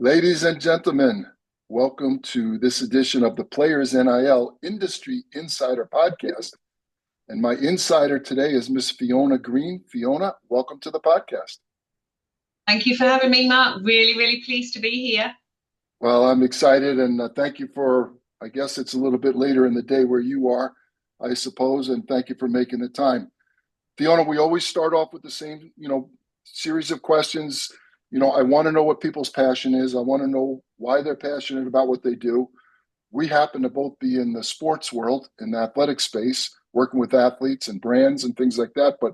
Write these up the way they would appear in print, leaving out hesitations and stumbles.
Ladies and gentlemen, welcome to this edition of the Players NIL Industry Insider Podcast. And my insider today is Miss Fiona Green. Fiona, welcome to the podcast. Thank you for having me, Mark. Really pleased to be here. Well, I'm excited, and thank you for, I guess it's a little bit later in the day where you are, I suppose, and thank you for making the time. Fiona, we always start off with the same, series of questions. I want to know what people's passion is. I want to know why they're passionate about what they do. We happen to both be in the sports world, in the athletic space, working with athletes and brands and things like that. But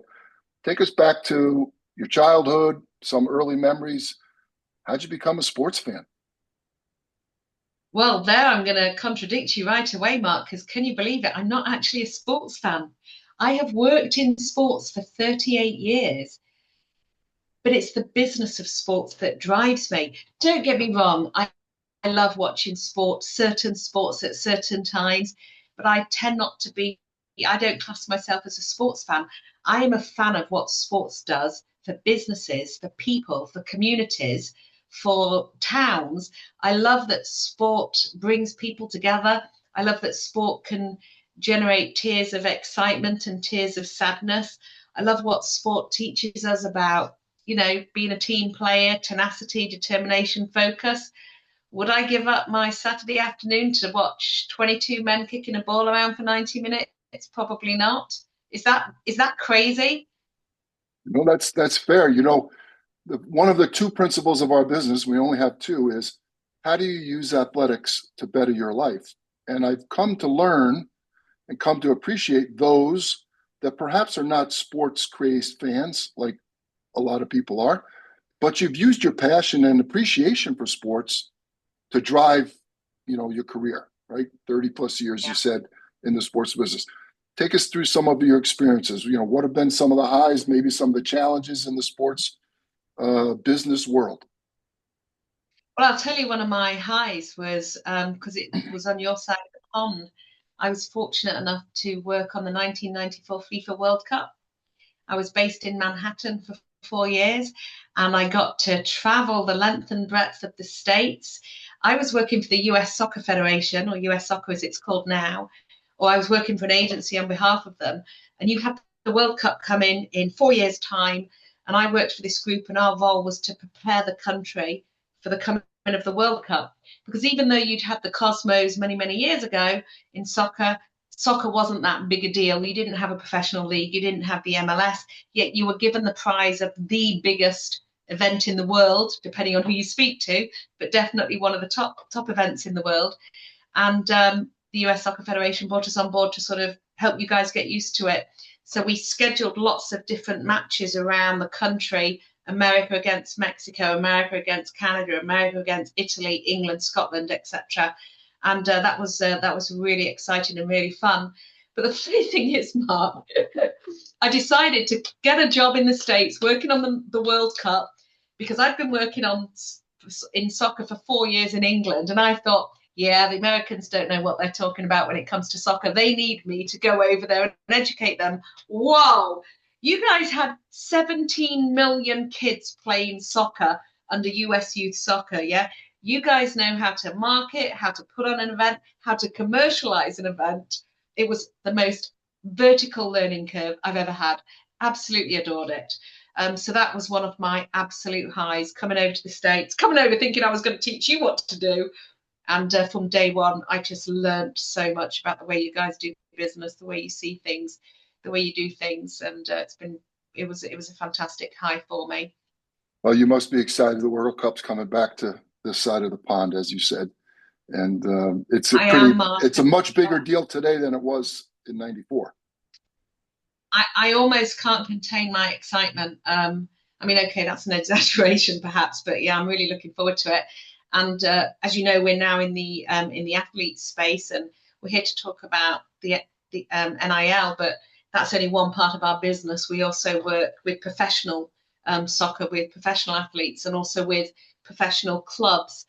take us back to your childhood, some early memories. How'd you become a sports fan? Well, there I'm going to contradict you right away, Mark, because can you believe it? I'm not actually a sports fan. I have worked in sports for 38 years, but it's the business of sports that drives me. Don't get me wrong. I love watching certain sports at certain times, but I tend not to be, I don't class myself as a sports fan. I am a fan of what sports does for businesses, for people, for communities, for towns. I love that sport brings people together. I love that sport can generate tears of excitement and tears of sadness. I love what sport teaches us about, being a team player, tenacity, determination, focus. Would I give up my Saturday afternoon to watch 22 men kicking a ball around for 90 minutes? Probably not. Is that crazy? No, that's fair. One of the two principles of our business, we only have two, is how do you use athletics to better your life? And I've come to learn and come to appreciate those that perhaps are not sports crazed fans like a lot of people are, but you've used your passion and appreciation for sports to drive, your career, right? 30 plus years, Yeah. You said, in the sports business. Take us through some of your experiences. What have been some of the highs, maybe some of the challenges in the sports business world? Well, I'll tell you, one of my highs was because it was on your side of the pond. I was fortunate enough to work on the 1994 FIFA World Cup. I was based in Manhattan for 4 years, and I got to travel the length and breadth of the States. I was working for the US Soccer Federation, or US Soccer as it's called now, or I was working for an agency on behalf of them. And you had the World Cup come in 4 years' time, and I worked for this group, and our role was to prepare the country for the coming of the World Cup. Because even though you'd had the Cosmos many years ago in soccer wasn't that big a deal. You didn't have a professional league, you didn't have the MLS, yet you were given the prize of the biggest event in the world, depending on who you speak to, but definitely one of the top events in the world. And the US Soccer Federation brought us on board to sort of help you guys get used to it. So we scheduled lots of different matches around the country: America against Mexico, America against Canada, America against Italy, England, Scotland, etc. And that was really exciting and really fun. But the funny thing is, Mark, I decided to get a job in the States working on the World Cup, because I've been working in soccer for 4 years in England, and I thought, yeah, the Americans don't know what they're talking about when it comes to soccer. They need me to go over there and educate them. Whoa! You guys had 17 million kids playing soccer under US Youth Soccer, yeah? You guys know how to market, how to put on an event, how to commercialize an event. It was the most vertical learning curve I've ever had. Absolutely adored it. So that was one of my absolute highs, coming over to the States, coming over thinking I was going to teach you what to do. And from day one, I just learned so much about the way you guys do business, the way you see things, the way you do things. And it was a fantastic high for me. Well, you must be excited. The World Cup's coming back to this side of the pond, as you said. And it's a much bigger deal today than it was in '94. I almost can't contain my excitement. Okay, that's an exaggeration perhaps, but yeah, I'm really looking forward to it. And as you know, we're now in the athlete space, and we're here to talk about the NIL, but that's only one part of our business. We also work with professional soccer, with professional athletes, and also with professional clubs.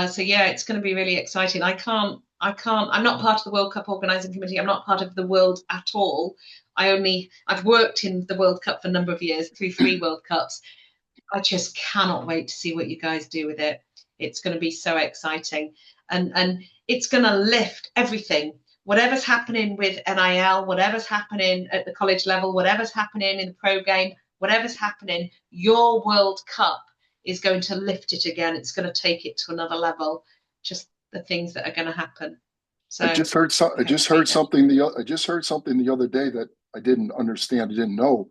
So yeah, it's going to be really exciting. I'm not part of the World Cup organising committee. I'm not part of the world at all. I've worked in the World Cup for a number of years, through 3 World Cups. I just cannot wait to see what you guys do with it. It's going to be so exciting, and it's going to lift everything. Whatever's happening with NIL, whatever's happening at the college level, whatever's happening in the pro game, whatever's happening, your World Cup is going to lift it again. It's going to take it to another level. Just the things that are going to happen. So I just heard something the other day that I didn't understand, I didn't know,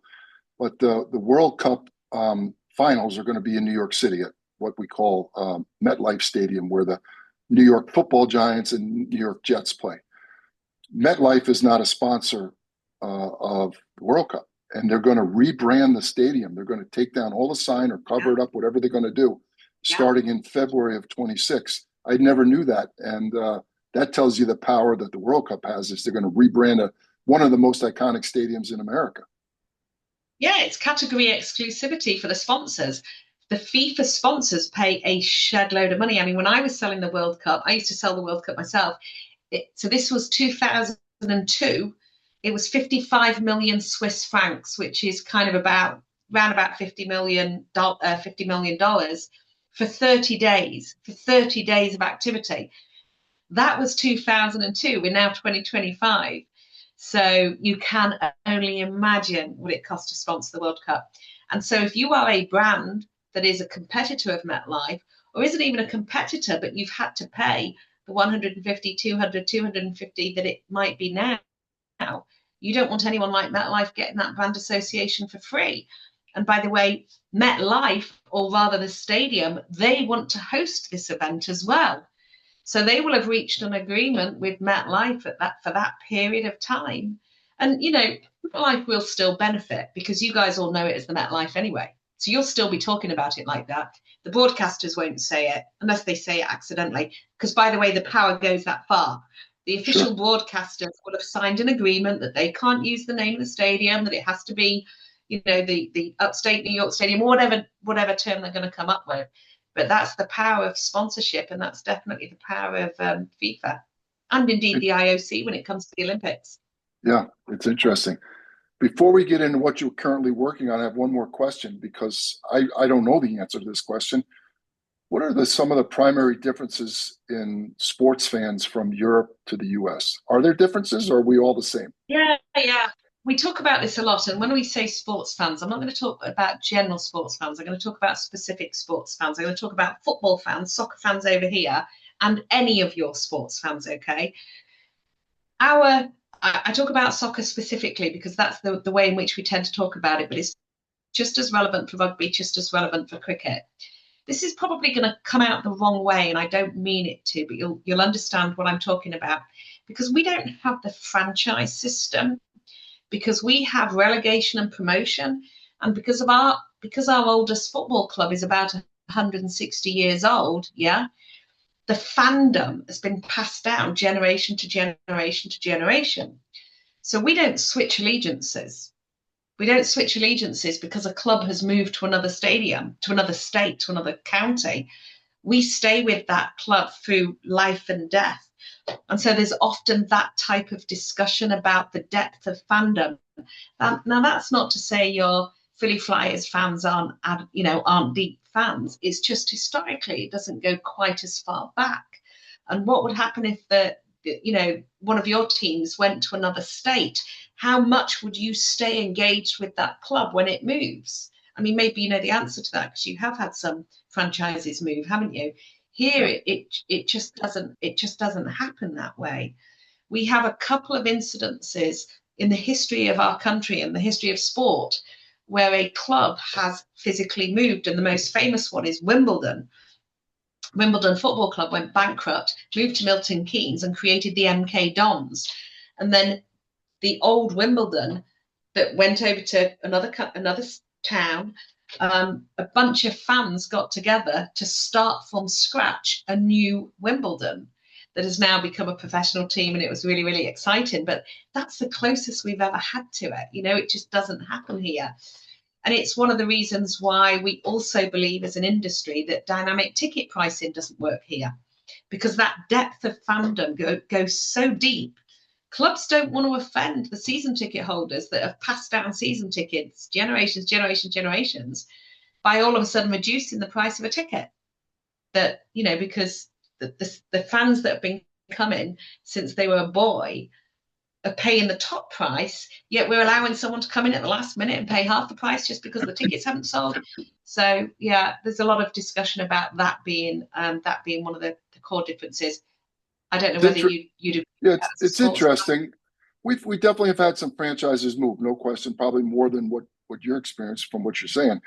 but the World Cup finals are going to be in New York City at what we call MetLife Stadium, where the New York Football Giants and New York Jets play. MetLife is not a sponsor of the World Cup, and they're going to rebrand the stadium. They're going to take down all the sign or cover it up, whatever they're going to do, starting in February of 26. I never knew that, and that tells you the power that the World Cup has. Is they're going to rebrand one of the most iconic stadiums in America. Yeah, it's category exclusivity for the sponsors. The FIFA sponsors pay a shed load of money. I mean, when I was selling the World Cup, I used to sell the World Cup myself. So this was 2002. It was 55 million Swiss francs, which is kind of around about $50 million for 30 days, for 30 days of activity. That was 2002. We're now 2025. So you can only imagine what it costs to sponsor the World Cup. And so if you are a brand that is a competitor of MetLife, or isn't even a competitor, but you've had to pay the 150, 200, 250 that it might be now, you don't want anyone like MetLife getting that brand association for free. And by the way, MetLife, or rather the stadium, they want to host this event as well. So they will have reached an agreement with MetLife for that period of time. And, you know, MetLife will still benefit because you guys all know it as the MetLife anyway. So you'll still be talking about it like that. The broadcasters won't say it unless they say it accidentally. Because, by the way, the power goes that far. The official broadcasters will have signed an agreement that they can't use the name of the stadium, that it has to be, you know, the upstate New York Stadium, or whatever term they're going to come up with. But that's the power of sponsorship, and that's definitely the power of FIFA and indeed the IOC when it comes to the Olympics. Yeah, it's interesting. Before we get into what you're currently working on, I have one more question because I don't know the answer to this question. What are some of the primary differences in sports fans from Europe to the US? Are there differences, or are we all the same? Yeah. We talk about this a lot. And when we say sports fans, I'm not going to talk about general sports fans. I'm going to talk about specific sports fans. I'm going to talk about football fans, soccer fans over here, and any of your sports fans, okay? I talk about soccer specifically because that's the way in which we tend to talk about it, but it's just as relevant for rugby, just as relevant for cricket. This is probably going to come out the wrong way, and I don't mean it to, but you'll understand what I'm talking about. Because we don't have the franchise system, because we have relegation and promotion, and because our oldest football club is about 160 years old, the fandom has been passed down generation to generation to generation. So we don't switch allegiances. We don't switch allegiances because a club has moved to another stadium, to another state, to another county. We stay with that club through life and death. And so there's often that type of discussion about the depth of fandom. Now, that's not to say your Philly Flyers fans aren't deep fans. It's just historically it doesn't go quite as far back. And what would happen if one of your teams went to another state? How much would you stay engaged with that club when it moves? I mean, maybe you know the answer to that because you have had some franchises move, haven't you? Here, it just doesn't happen that way. We have a couple of incidences in the history of our country and the history of sport where a club has physically moved, and the most famous one is Wimbledon. Wimbledon Football Club went bankrupt, moved to Milton Keynes, and created the MK Dons, and then the old Wimbledon that went over to another town. A bunch of fans got together to start from scratch a new Wimbledon that has now become a professional team, and it was really, really exciting. But that's the closest we've ever had to it. You know, it just doesn't happen here. And it's one of the reasons why we also believe as an industry that dynamic ticket pricing doesn't work here, because that depth of fandom goes so deep. Clubs don't want to offend the season ticket holders that have passed down season tickets generations by all of a sudden reducing the price of a ticket. that, because the fans that have been coming since they were a boy are paying the top price, yet we're allowing someone to come in at the last minute and pay half the price just because the tickets haven't sold. So yeah, there's a lot of discussion about that being one of the core differences. I don't know It's whether inter- you'd agree yeah, with that as a it's sports fan. interesting. We definitely have had some franchises move, no question, probably more than what you're experiencing from what you're saying.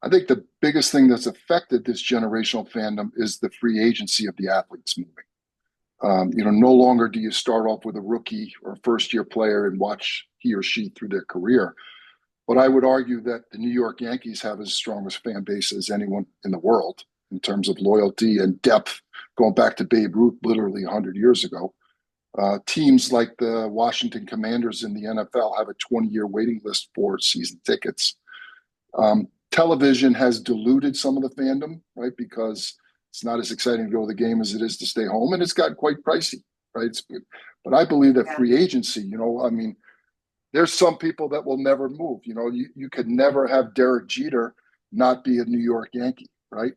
I think the biggest thing that's affected this generational fandom is the free agency of the athletes moving. No longer do you start off with a rookie or first year player and watch he or she through their career. But I would argue that the New York Yankees have as strong a fan base as anyone in the world in terms of loyalty and depth, going back to Babe Ruth literally 100 years ago. Teams like the Washington Commanders in the NFL have a 20-year waiting list for season tickets. Television has diluted some of the fandom, right? Because it's not as exciting to go to the game as it is to stay home, and it's gotten quite pricey, right? But I believe that Yeah. free agency, I mean, there's some people that will never move. You could never have Derek Jeter not be a New York Yankee, right?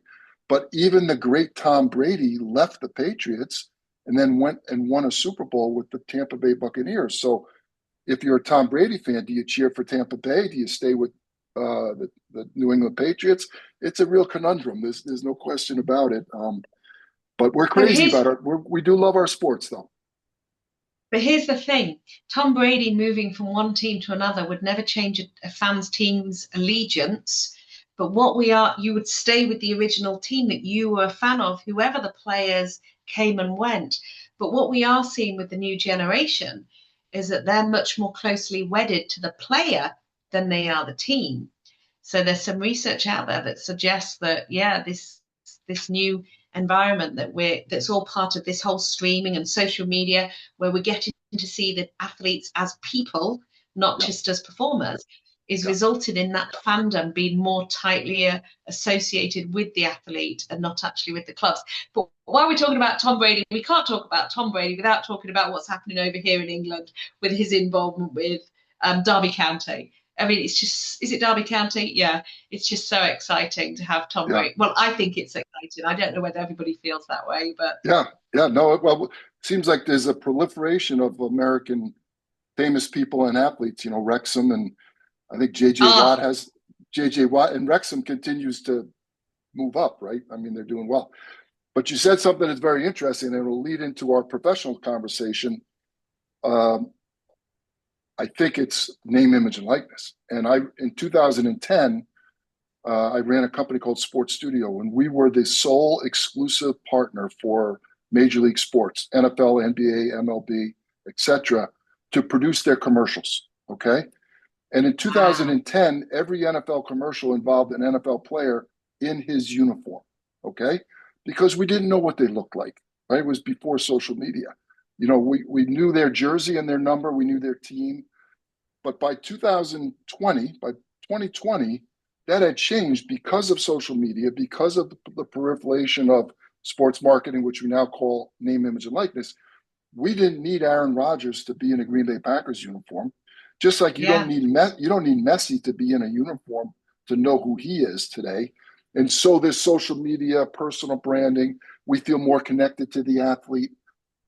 But even the great Tom Brady left the Patriots and then went and won a Super Bowl with the Tampa Bay Buccaneers. So if you're a Tom Brady fan, do you cheer for Tampa Bay? Do you stay with the New England Patriots? It's a real conundrum. There's no question about it. But we're But crazy here's about it. We do love our sports, though. But here's the thing: Tom Brady moving from one team to another would never change a fan's team's allegiance. But you would stay with the original team that you were a fan of, whoever the players came and went. But what we are seeing with the new generation is that they're much more closely wedded to the player than they are the team. So there's some research out there that suggests that, yeah, this new environment that's all part of this whole streaming and social media, where we're getting to see the athletes as people, not Yeah. just as performers, is Yeah. resulted in that fandom being more tightly associated with the athlete and not actually with the clubs. But while we're talking about Tom Brady, we can't talk about Tom Brady without talking about what's happening over here in England with his involvement with Derby County. I mean, is it Derby County? Yeah, it's just so exciting to have Tom Yeah. Brady. Well, I think it's exciting. I don't know whether everybody feels that way, but Yeah. No, well, it seems like there's a proliferation of American famous people and athletes, Wrexham, and I think JJ Watt, and Wrexham continues to move up, right? I mean, they're doing well. But you said something that's very interesting, and it will lead into our professional conversation. I think it's name, image, and likeness. And in 2010, I ran a company called Sports Studio, and we were the sole exclusive partner for Major League Sports, NFL, NBA, MLB, etc., to produce their commercials. Okay. And in 2010, every NFL commercial involved an NFL player in his uniform. Okay. Because we didn't know what they looked like, right? It was before social media. We knew their jersey and their number, we knew their team. But by 2020, that had changed because of social media, because of the proliferation of sports marketing, which we now call name, image, and likeness. We didn't need Aaron Rodgers to be in a Green Bay Packers uniform, just like you don't need Messi to be in a uniform to know who he is today. And so this social media, personal branding, we feel more connected to the athlete.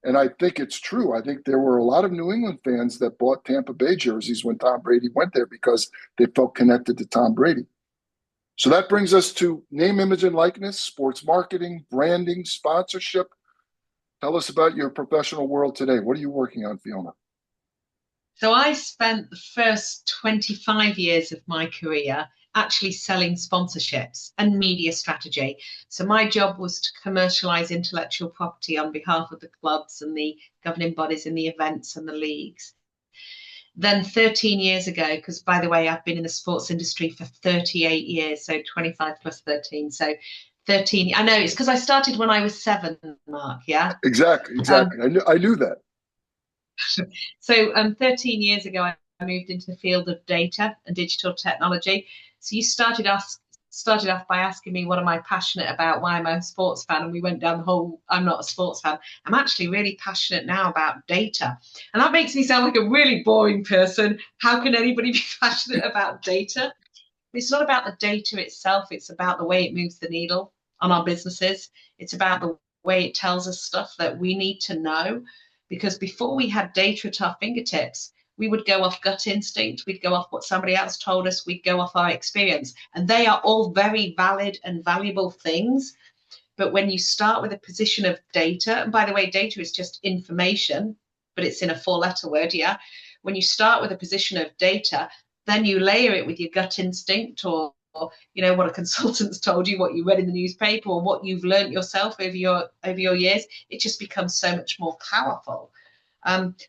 And I think it's true. I think there were a lot of New England fans that bought Tampa Bay jerseys when Tom Brady went there because they felt connected to Tom Brady. So that brings us to name, image, and likeness, sports marketing, branding, sponsorship. Tell us about your professional world today. What are you working on, Fiona? So I spent the first 25 years of my career actually selling sponsorships and media strategy. So my job was to commercialize intellectual property on behalf of the clubs and the governing bodies in the events and the leagues. Then 13 years ago, because by the way, I've been in the sports industry for 38 years, so 25 plus 13. So 13, I know it's because I started when I was 7, Mark, yeah? Exactly. I knew that. So 13 years ago, I moved into the field of data and digital technology. So you started off by asking me what am I passionate about, why am I a sports fan, and we went down the whole I'm not a sports fan. I'm actually really passionate now about data, and that makes me sound like a really boring person. How can anybody be passionate about data? It's not about the data itself, it's about the way it moves the needle on our businesses. It's about the way it tells us stuff that we need to know. Because before we had data at our fingertips, we would go off gut instinct, we'd go off what somebody else told us, we'd go off our experience. And they are all very valid and valuable things. But when you start with a position of data, and by the way, data is just information, but it's in a four-letter word, yeah? When you start with a position of data, then you layer it with your gut instinct or what a consultant's told you, what you read in the newspaper, or what you've learned yourself over your years, it just becomes so much more powerful.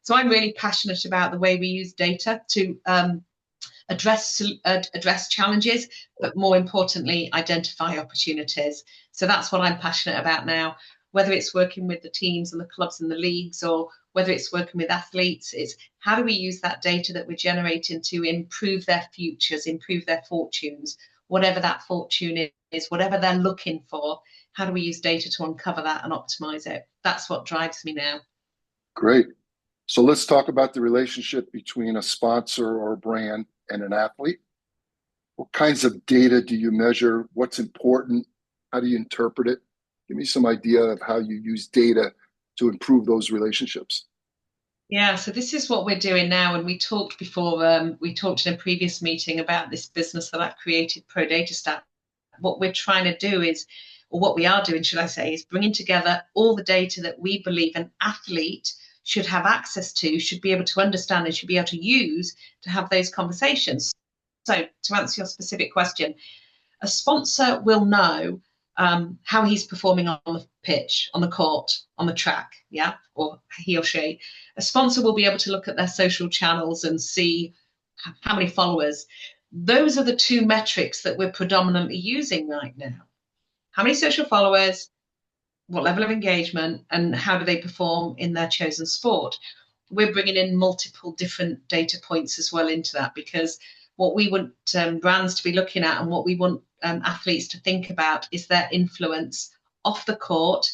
So I'm really passionate about the way we use data to address challenges, but more importantly, identify opportunities. So that's what I'm passionate about now, whether it's working with the teams and the clubs and the leagues, or whether it's working with athletes. It's how do we use that data that we're generating to improve their futures, improve their fortunes, whatever that fortune is, whatever they're looking for. How do we use data to uncover that and optimize it? That's what drives me now. Great. So let's talk about the relationship between a sponsor or a brand and an athlete. What kinds of data do you measure? What's important? How do you interpret it? Give me some idea of how you use data to improve those relationships. Yeah, so this is what we're doing now. And we talked before, we talked in a previous meeting about this business that I've created, ProDataStack. What we're trying to do is, or what we are doing, should I say, is bringing together all the data that we believe an athlete should have access to, should be able to understand, and should be able to use to have those conversations. So to answer your specific question, a sponsor will know how he's performing on the pitch, on the court, on the track, yeah, or he or she. A sponsor will be able to look at their social channels and see how many followers. Those are the two metrics that we're predominantly using right now. How many social followers, what level of engagement, and how do they perform in their chosen sport? We're bringing in multiple different data points as well into that, because what we want brands to be looking at and what we want athletes to think about is their influence off the court,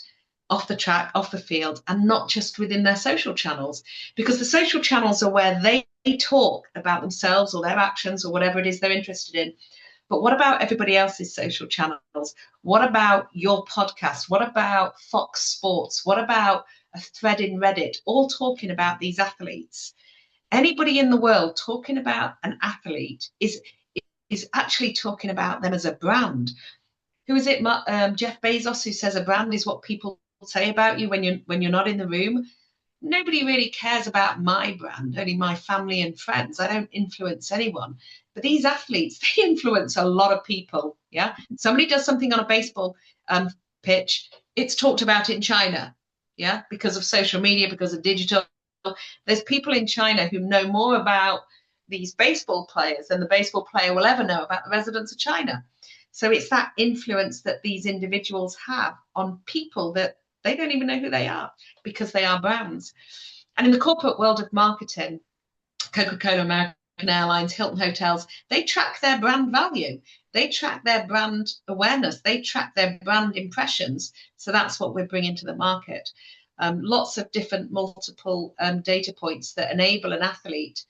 off the track, off the field, and not just within their social channels, because the social channels are where they talk about themselves or their actions or whatever it is they're interested in. But what about everybody else's social channels? What about your podcast? What about Fox Sports? What about a thread in Reddit? All talking about these athletes. Anybody in the world talking about an athlete is actually talking about them as a brand. Who is it? Jeff Bezos, who says a brand is what people say about you when you're not in the room. Nobody really cares about my brand, only my family and friends. I don't influence anyone. But these athletes, they influence a lot of people. Yeah. Somebody does something on a baseball pitch, it's talked about in China. Yeah. Because of social media, because of digital. There's people in China who know more about these baseball players than the baseball player will ever know about the residents of China. So it's that influence that these individuals have on people that they don't even know who they are, because they are brands. And in the corporate world of marketing, Coca-Cola, American Airlines, Hilton Hotels, they track their brand value. They track their brand awareness. They track their brand impressions. So that's what we're bringing to the market. Lots of different multiple data points that enable an athlete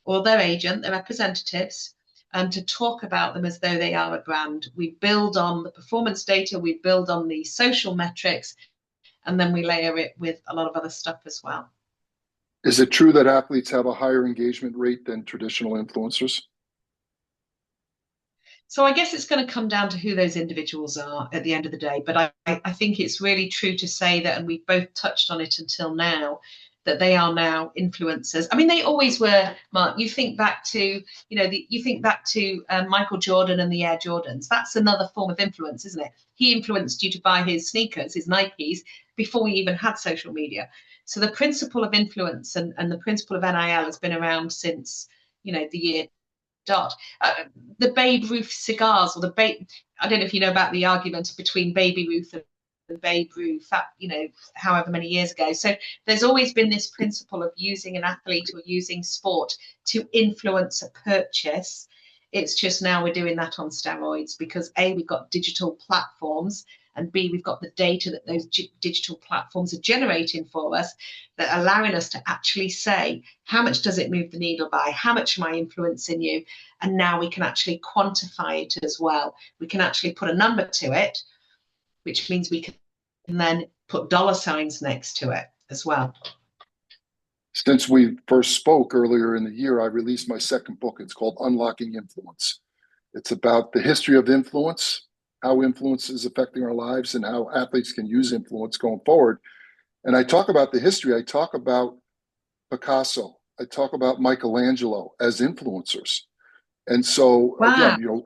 or their agent, their representatives, to talk about them as though they are a brand. We build on the performance data, we build on the social metrics, and then we layer it with a lot of other stuff as well. Is it true that athletes have a higher engagement rate than traditional influencers? So I guess it's going to come down to who those individuals are at the end of the day. But I think it's really true to say that, and we've both touched on it until now, that they are now influencers. I mean, they always were, Mark. You think back to, Michael Jordan and the Air Jordans. That's another form of influence, isn't it? He influenced you to buy his sneakers, his Nikes, before we even had social media. So the principle of influence and the principle of NIL has been around since, the year dot. The Babe Ruth cigars, or I don't know if you know about the argument between Baby Ruth and Babe Ruth, however many years ago. So there's always been this principle of using an athlete or using sport to influence a purchase. It's just now we're doing that on steroids, because A, we've got digital platforms, and B, we've got the data that those digital platforms are generating for us, that are allowing us to actually say, how much does it move the needle by? How much am I influencing you? And now we can actually quantify it as well. We can actually put a number to it. which means we can then put dollar signs next to it as well. Since we first spoke earlier in the year, I released my second book. It's called Unlocking Influence. It's about the history of influence, how influence is affecting our lives, and how athletes can use influence going forward. And I talk about the history. I talk about Picasso. I talk about Michelangelo as influencers. And so Wow, again,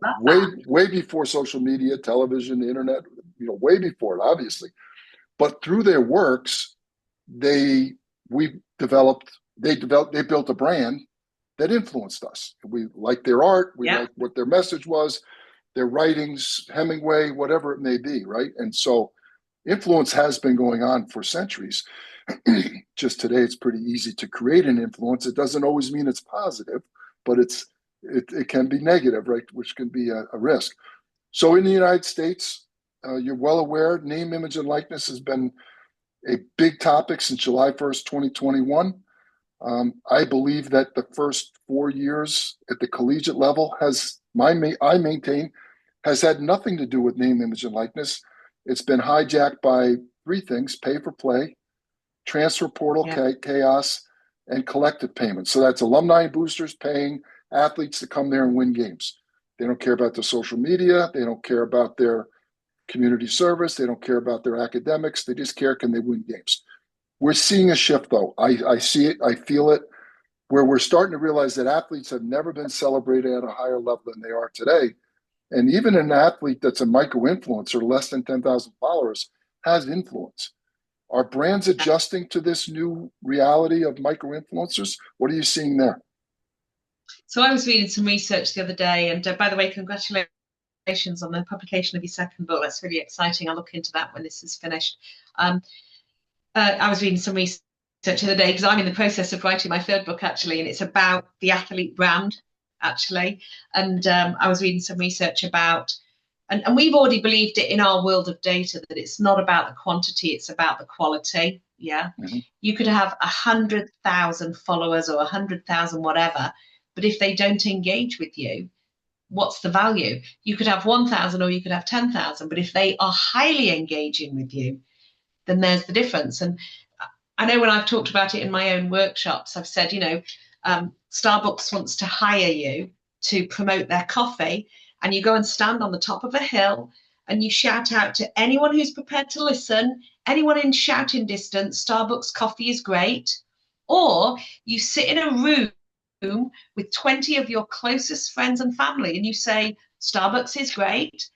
way before social media, television, the internet, way before it, obviously. But through their works, they built a brand that influenced us. We liked their art, we liked what their message was, their writings, Hemingway, whatever it may be, right? And so influence has been going on for centuries. Just today, it's pretty easy to create an influence. It doesn't always mean it's positive, but it can be negative, right? Which can be a risk. So in the United States, you're well aware, name, image, and likeness has been a big topic since July 1st, 2021. I believe that the first 4 years at the collegiate level I maintain, has had nothing to do with name, image, and likeness. It's been hijacked by three things: pay for play, transfer portal chaos, and collective payments. So that's alumni and boosters paying athletes to come there and win games. They don't care about their social media. They don't care about their community service. They don't care about their academics. They just care, can they win games? We're seeing a shift, though. I see it. I feel it, where we're starting to realize that athletes have never been celebrated at a higher level than they are today. And even an athlete that's a micro-influencer, less than 10,000 followers, has influence. Are brands adjusting to this new reality of micro-influencers? What are you seeing there? So I was reading some research the other day, and by the way, congratulations on the publication of your second book. That's really exciting. I'll look into that when this is finished. I was reading some research the other day because I'm in the process of writing my third book, actually, and it's about the athlete brand, actually. And I was reading some research about, and we've already believed it in our world of data, that it's not about the quantity, it's about the quality. Yeah. Mm-hmm. You could have 100,000 followers or 100,000 whatever, but if they don't engage with you, what's the value? You could have 1,000 or you could have 10,000, but if they are highly engaging with you, then there's the difference. And I know when I've talked about it in my own workshops, I've said, Starbucks wants to hire you to promote their coffee, and you go and stand on the top of a hill and you shout out to anyone who's prepared to listen, anyone in shouting distance, Starbucks coffee is great. Or you sit in a room with 20 of your closest friends and family and you say, Starbucks is great.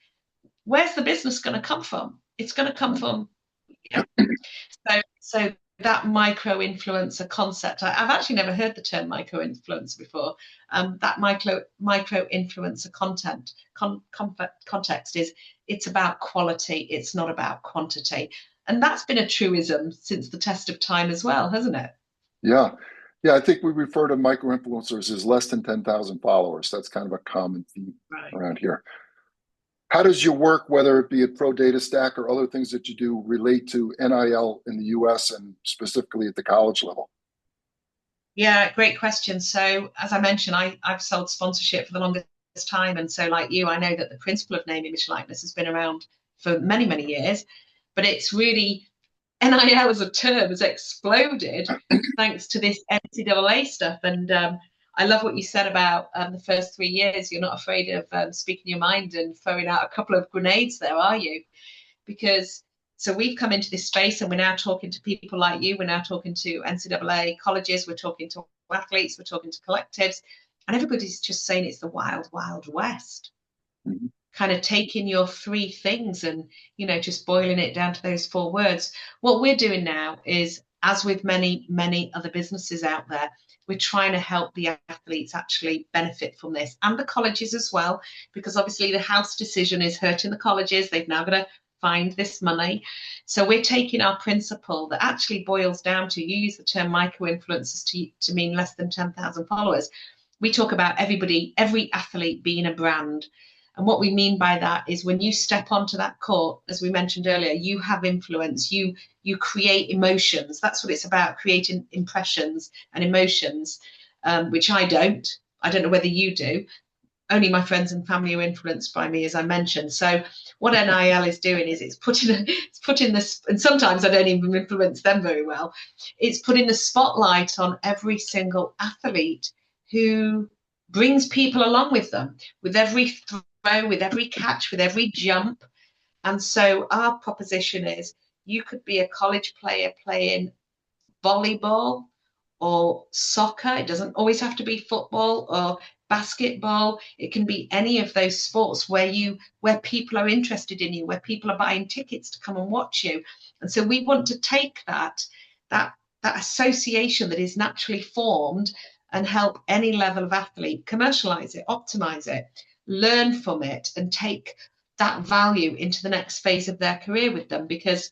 Where's the business going to come from? It's going to come from, So that micro-influencer concept, I've actually never heard the term micro-influencer before. That micro-influencer context is, it's about quality, it's not about quantity. And that's been a truism since the test of time as well, hasn't it? Yeah. I think we refer to micro-influencers as less than 10,000 followers. That's kind of a common theme around here. How does your work, whether it be at ProDataStack or other things that you do, relate to NIL in the US and specifically at the college level? Yeah, great question. So as I mentioned, I've sold sponsorship for the longest time. And so like you, I know that the principle of name, image, likeness has been around for many, many years. But it's really, NIL as a term has exploded thanks to this NCAA stuff. And I love what you said about the first 3 years. You're not afraid of speaking your mind and throwing out a couple of grenades there, are you? Because so we've come into this space and we're now talking to people like you. We're now talking to NCAA colleges. We're talking to athletes. We're talking to collectives. And everybody's just saying it's the wild, wild west. Mm-hmm. Kind of taking your three things and, just boiling it down to those 4 words. What we're doing now is, as with many, many other businesses out there, we're trying to help the athletes actually benefit from this, and the colleges as well, because obviously the House decision is hurting the colleges. They've now got to find this money. So we're taking our principle that actually boils down to, you use the term micro-influencers to mean less than 10,000 followers. We talk about every athlete being a brand. And what we mean by that is when you step onto that court, as we mentioned earlier, you have influence, you create emotions. That's what it's about, creating impressions and emotions, which I don't know whether you do. only my friends and family are influenced by me, as I mentioned. So what NIL is doing is it's putting this, and sometimes I don't even influence them very well. It's putting the spotlight on every single athlete who brings people along with them, with every throw, with every catch, with every jump. And so our proposition is you could be a college player playing volleyball or soccer. It doesn't always have to be football or basketball. It can be any of those sports where people are interested in you, where people are buying tickets to come and watch you. And so we want to take that association that is naturally formed and help any level of athlete commercialize it, optimize it, learn from it, and take that value into the next phase of their career with them, because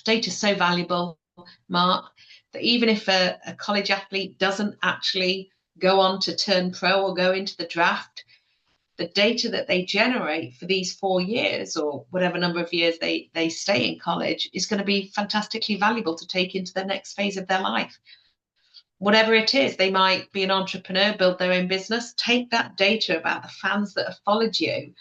data is so valuable, Mark, that even if a college athlete doesn't actually go on to turn pro or go into the draft, the data that they generate for these 4 years or whatever number of years they stay in college is going to be fantastically valuable to take into the next phase of their life. Whatever it is, they might be an entrepreneur, build their own business, take that data about the fans that have followed you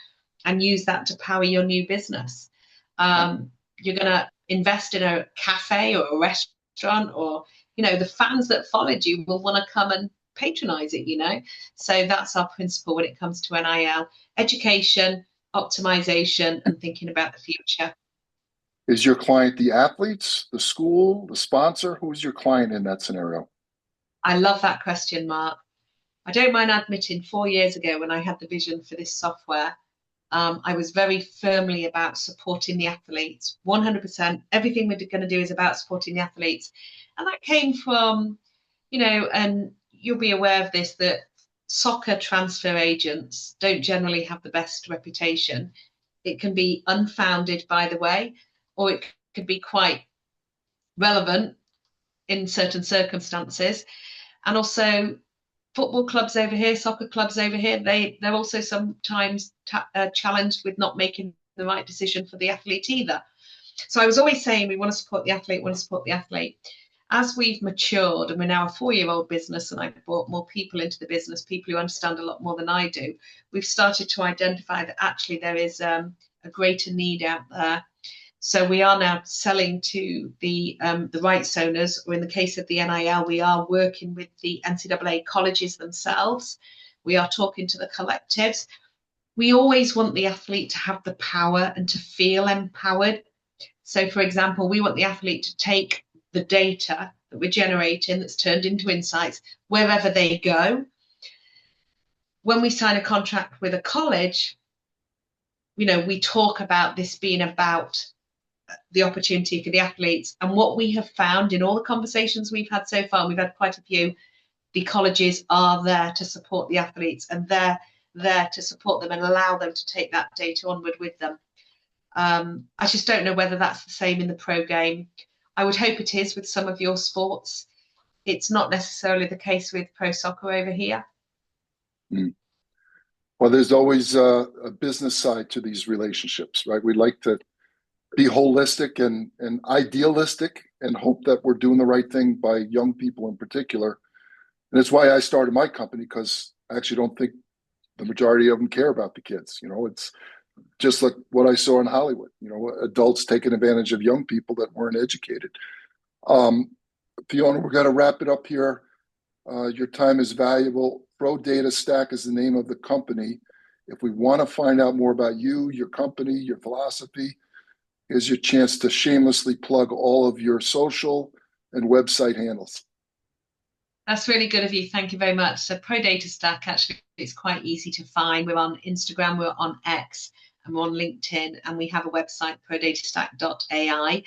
and use that to power your new business. You're going to invest in a cafe or a restaurant, or, the fans that followed you will want to come and patronize it. So that's our principle when it comes to NIL: education, optimization, and thinking about the future. Is your client the athletes, the school, the sponsor? Who's your client in that scenario? I love that question, Mark. I don't mind admitting 4 years ago when I had the vision for this software, I was very firmly about supporting the athletes, 100%. Everything we're going to do is about supporting the athletes. And that came from, and you'll be aware of this, that soccer transfer agents don't generally have the best reputation. It can be unfounded, by the way, or it could be quite relevant in certain circumstances. And also, football clubs over here, soccer clubs over here, they're also sometimes challenged with not making the right decision for the athlete either. So I was always saying we want to support the athlete, want to support the athlete. As we've matured and we're now a 4-year-old business, and I've brought more people into the business, people who understand a lot more than I do, we've started to identify that actually there is a greater need out there. So we are now selling to the rights owners, or in the case of the NIL, we are working with the NCAA colleges themselves. We are talking to the collectives. We always want the athlete to have the power and to feel empowered. So, for example, we want the athlete to take the data that we're generating that's turned into insights wherever they go. When we sign a contract with a college, we talk about this being about the opportunity for the athletes. And what we have found in all the conversations we've had so far, we've had quite a few, the colleges are there to support the athletes, and they're there to support them and allow them to take that data onward with them. I just don't know whether that's the same in the pro game. I would hope it is with some of your sports. It's not necessarily the case with pro soccer over here. Well, there's always a business side to these relationships, right? We like to be holistic and idealistic and hope that we're doing the right thing by young people in particular. And that's why I started my company, because I actually don't think the majority of them care about the kids. It's just like what I saw in Hollywood, adults taking advantage of young people that weren't educated. Fiona, we're going to wrap it up here. Your time is valuable. ProDataStack is the name of the company. If we want to find out more about you, your company, your philosophy, here's your chance to shamelessly plug all of your social and website handles. That's really good of you. Thank you very much. So ProDataStack, actually, it's quite easy to find. We're on Instagram, we're on X, and we're on LinkedIn, and we have a website, prodatastack.ai.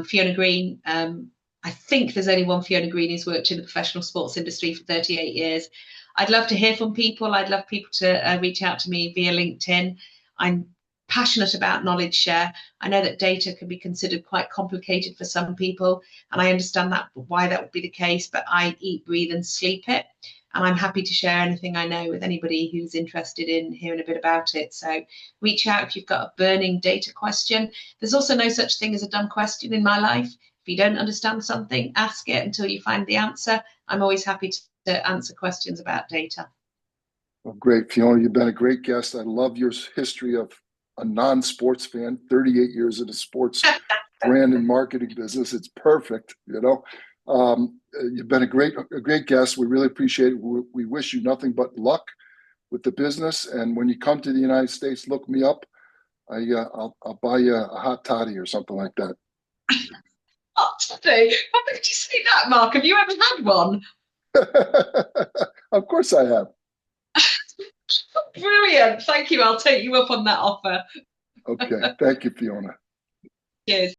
Fiona Green, I think there's only one Fiona Green who's worked in the professional sports industry for 38 years. I'd love to hear from people. I'd love people to reach out to me via LinkedIn. I'm passionate about knowledge share. I know that data can be considered quite complicated for some people, and I understand why that would be the case, but I eat, breathe, and sleep it. And I'm happy to share anything I know with anybody who's interested in hearing a bit about it. So reach out if you've got a burning data question. There's also no such thing as a dumb question in my life. If you don't understand something, ask it until you find the answer. I'm always happy to answer questions about data. Well, great, Fiona. You've been a great guest. I love your history of a non-sports fan, 38 years in the sports brand and marketing business. It's perfect, you know. You've been a great guest. We really appreciate it. We wish you nothing but luck with the business. And when you come to the United States, look me up. I'll buy you a hot toddy or something like that. Oh, today. Why would you say that, Mark? Have you ever had one? Of course I have. Brilliant. Thank you. I'll take you up on that offer. Okay. Thank you, Fiona. Cheers.